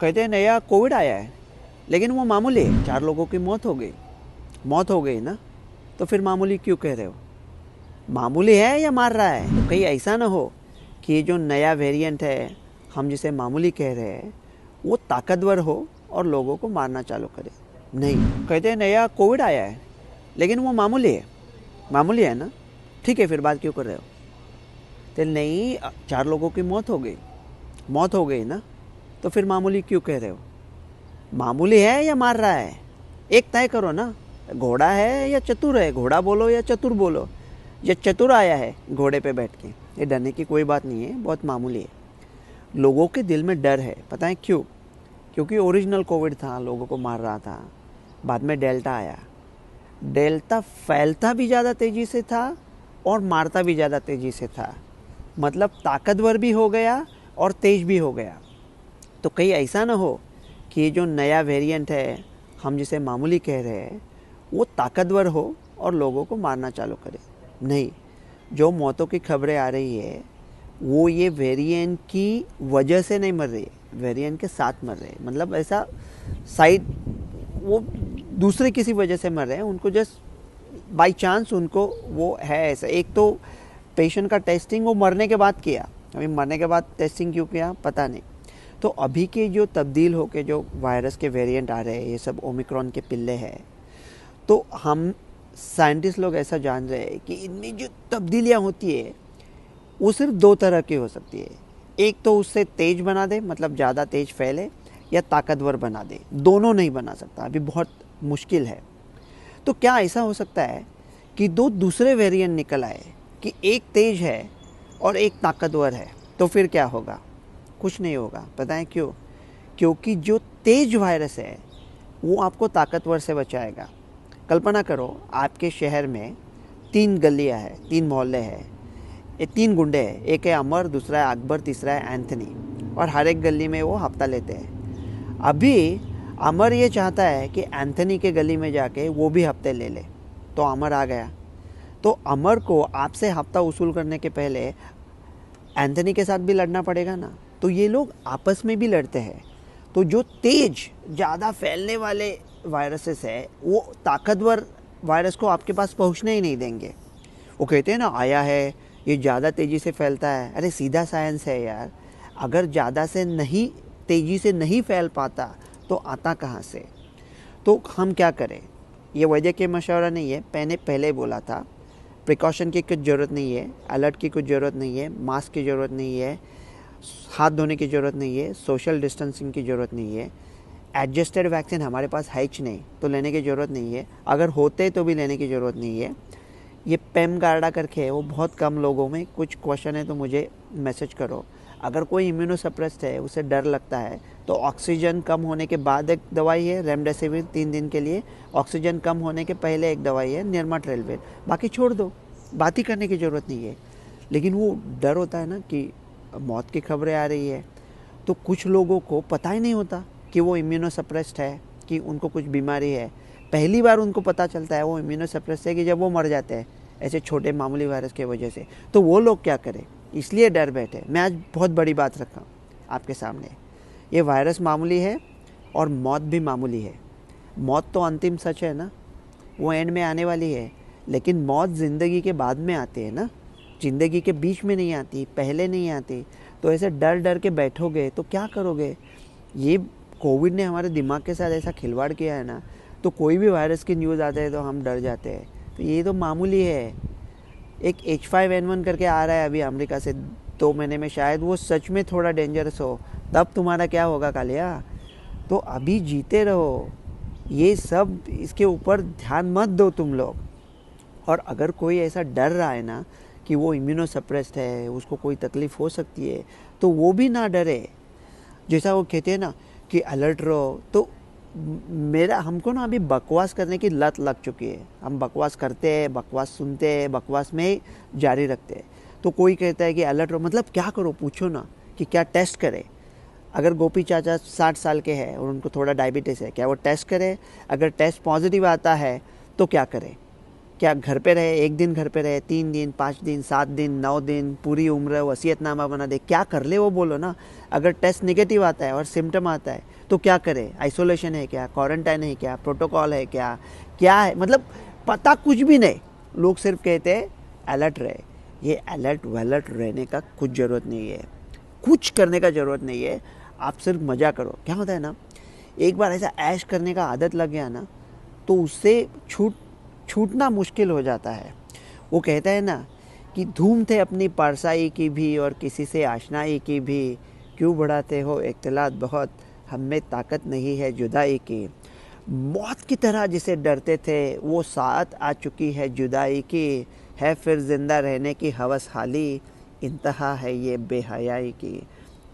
कहते हैं नया कोविड आया है, लेकिन वो मामूली है। 4 लोगों की मौत हो गई ना, तो फिर मामूली क्यों कह रहे हो? मामूली है या मार रहा है? तो कहीं ऐसा ना हो कि ये जो नया वेरिएंट है, हम जिसे मामूली कह रहे हैं, वो ताकतवर हो और लोगों को मारना चालू करे। नहीं, कहते हैं नया कोविड आया है, लेकिन वो मामूली है ना, ठीक है, फिर बात क्यों कर रहे हो? तो नहीं, 4 लोगों की मौत हो गई ना, तो फिर मामूली क्यों कह रहे हो? मामूली है या मार रहा है? एक तय करो ना, घोड़ा है या चतुर है? घोड़ा बोलो या चतुर बोलो। ये चतुर आया है घोड़े पे बैठ के, ये डरने की कोई बात नहीं है, बहुत मामूली है। लोगों के दिल में डर है, पता है क्यों? क्योंकि ओरिजिनल कोविड था, लोगों को मार रहा था। बाद में डेल्टा आया। डेल्टा फैलता भी ज़्यादा तेज़ी से था और मारता भी ज़्यादा तेज़ी से था। मतलब ताकतवर भी हो गया और तेज भी हो गया। तो कहीं ऐसा ना हो कि ये जो नया वेरिएंट है, हम जिसे मामूली कह रहे हैं, वो ताकतवर हो और लोगों को मारना चालू करे। नहीं, जो मौतों की खबरें आ रही है वो ये वेरिएंट की वजह से नहीं मर रही है, वेरिएंट के साथ मर रहे हैं। मतलब ऐसा साइड, वो दूसरे किसी वजह से मर रहे हैं, उनको जस्ट बाय चांस उनको वो है ऐसा। एक तो पेशेंट का टेस्टिंग वो मरने के बाद किया, अभी मरने के बाद टेस्टिंग क्यों किया पता नहीं। तो अभी के जो तब्दील होके जो वायरस के वेरिएंट आ रहे हैं, ये सब ओमिक्रॉन के पिल्ले हैं। तो हम साइंटिस्ट लोग ऐसा जान रहे हैं कि इनमें जो तब्दीलियाँ होती है वो सिर्फ 2 तरह की हो सकती है। एक तो उससे तेज बना दे, मतलब ज़्यादा तेज फैले, या ताकतवर बना दे। दोनों नहीं बना सकता, अभी बहुत मुश्किल है। तो क्या ऐसा हो सकता है कि 2 दूसरे वेरिएंट निकल आए कि एक तेज है और एक ताकतवर है? तो फिर क्या होगा? कुछ नहीं होगा। पता है क्यों? क्योंकि जो तेज वायरस है वो आपको ताकतवर से बचाएगा। कल्पना करो, आपके शहर में 3 गलियां हैं, 3 मोहल्ले हैं, ये 3 गुंडे हैं। एक है अमर, दूसरा है अकबर, तीसरा है एंथनी, और हर एक गली में वो हफ्ता लेते हैं। अभी अमर ये चाहता है कि एंथनी के गली में जाके वो भी हफ्ते ले ले, तो अमर आ गया। तो अमर को आपसे हफ्ता वसूल करने के पहले एंथनी के साथ भी लड़ना पड़ेगा ना। तो ये लोग आपस में भी लड़ते हैं। तो जो तेज, ज़्यादा फैलने वाले वायरसेस है, वो ताकतवर वायरस को आपके पास पहुंचने ही नहीं देंगे। वो कहते हैं ना, आया है, ये ज़्यादा तेज़ी से फैलता है। अरे सीधा साइंस है यार, अगर ज़्यादा से नहीं, तेज़ी से नहीं फैल पाता तो आता कहाँ से? तो हम क्या करें? ये वजह के मशवरा नहीं है, मैंने पहले बोला था। प्रिकॉशन की कुछ ज़रूरत नहीं है, अलर्ट की कुछ ज़रूरत नहीं है, मास्क की ज़रूरत नहीं है, हाथ धोने की ज़रूरत नहीं है, सोशल डिस्टेंसिंग की ज़रूरत नहीं है। एडजस्टेड वैक्सीन हमारे पास है ही नहीं, तो लेने की ज़रूरत नहीं है। अगर होते तो भी लेने की ज़रूरत नहीं है। ये पेमगार्डा करके है, वो बहुत कम लोगों में। कुछ क्वेश्चन है तो मुझे मैसेज करो। अगर कोई इम्यूनोसप्रेस्ड है, उसे डर लगता है, तो ऑक्सीजन कम होने के बाद एक दवाई है रेमडेसिविर 3 दिन के लिए, ऑक्सीजन कम होने के पहले एक दवाई है निर्माट्रेलविर। बाकी छोड़ दो, बात ही करने की ज़रूरत नहीं है। लेकिन वो डर होता है ना कि मौत की खबरें आ रही है, तो कुछ लोगों को पता ही नहीं होता कि वो इम्यूनोसप्रेस्ड है, कि उनको कुछ बीमारी है। पहली बार उनको पता चलता है वो इम्यूनोसप्रेस्ड है कि जब वो मर जाते हैं ऐसे छोटे मामूली वायरस की वजह से। तो वो लोग क्या करें? इसलिए डर बैठे। मैं आज बहुत बड़ी बात रखा आपके सामने। ये वायरस मामूली है और मौत भी मामूली है। मौत तो अंतिम सच है ना, वो एंड में आने वाली है। लेकिन मौत ज़िंदगी के बाद में आती है ना, ज़िंदगी के बीच में नहीं आती, पहले नहीं आती। तो ऐसे डर डर के बैठोगे तो क्या करोगे? ये कोविड ने हमारे दिमाग के साथ ऐसा खिलवाड़ किया है ना, तो कोई भी वायरस की न्यूज़ आते हैं तो हम डर जाते हैं। तो ये तो मामूली है। एक H5N1 करके आ रहा है अभी अमेरिका से 2 महीने में, शायद वो सच में थोड़ा डेंजरस हो, तब तुम्हारा क्या होगा कालिया? तो अभी जीते रहो, ये सब, इसके ऊपर ध्यान मत दो तुम लोग। और अगर कोई ऐसा डर रहा है ना कि वो इम्यूनोसप्रेस्ड है, उसको कोई तकलीफ़ हो सकती है, तो वो भी ना डरे। जैसा वो कहते हैं ना कि अलर्ट रहो, तो मेरा, हमको ना अभी बकवास करने की लत लग चुकी है। हम बकवास करते हैं, बकवास सुनते हैं, बकवास में जारी रखते हैं। तो कोई कहता है कि अलर्ट रहो, मतलब क्या करो? पूछो ना कि क्या टेस्ट करें। अगर गोपी चाचा 60 साल के हैं और उनको थोड़ा डायबिटीज़ है, क्या वो टेस्ट करें? अगर टेस्ट पॉजिटिव आता है तो क्या करें? क्या घर पे रहे, 1 दिन घर पे रहे, 3 दिन, 5 दिन, 7 दिन, 9 दिन, पूरी उम्र वसीयतनामा बना दे? क्या कर ले वो बोलो ना। अगर टेस्ट नेगेटिव आता है और सिम्टम आता है तो क्या करें? आइसोलेशन है क्या, क्वारंटाइन है क्या, प्रोटोकॉल है क्या, क्या है? मतलब पता कुछ भी नहीं। लोग सिर्फ कहते हैं अलर्ट रहे। ये अलर्ट वलर्ट रहने का कुछ ज़रूरत नहीं है, कुछ करने का ज़रूरत नहीं है। आप सिर्फ मज़ा करो। क्या होता है ना, एक बार ऐसा ऐश करने का आदत लग गया ना, तो उससे छूटना मुश्किल हो जाता है। वो कहता है ना कि धूम थे अपनी पारसाई की भी और किसी से आशनाई की भी, क्यों बढ़ाते हो इख्तिलात बहुत, हम में ताकत नहीं है जुदाई की। मौत की तरह जिसे डरते थे वो साथ आ चुकी है जुदाई की, है फिर ज़िंदा रहने की हवस हाली, इंतहा है ये बेहयाई की।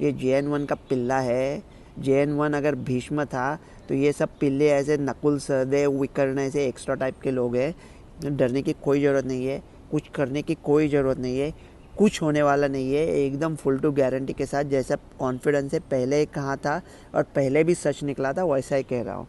ये JN1 का पिल्ला है। JN1 अगर भीष्म था तो ये सब पिल्ले ऐसे नकुल सहदेव विकर्ण ऐसे एक्स्ट्रा टाइप के लोग हैं। डरने की कोई ज़रूरत नहीं है, कुछ करने की कोई ज़रूरत नहीं है, कुछ होने वाला नहीं है। एकदम फुल टू गारंटी के साथ, जैसा कॉन्फिडेंस से पहले कहा था और पहले भी सच निकला था, वैसा ही कह रहा हूँ।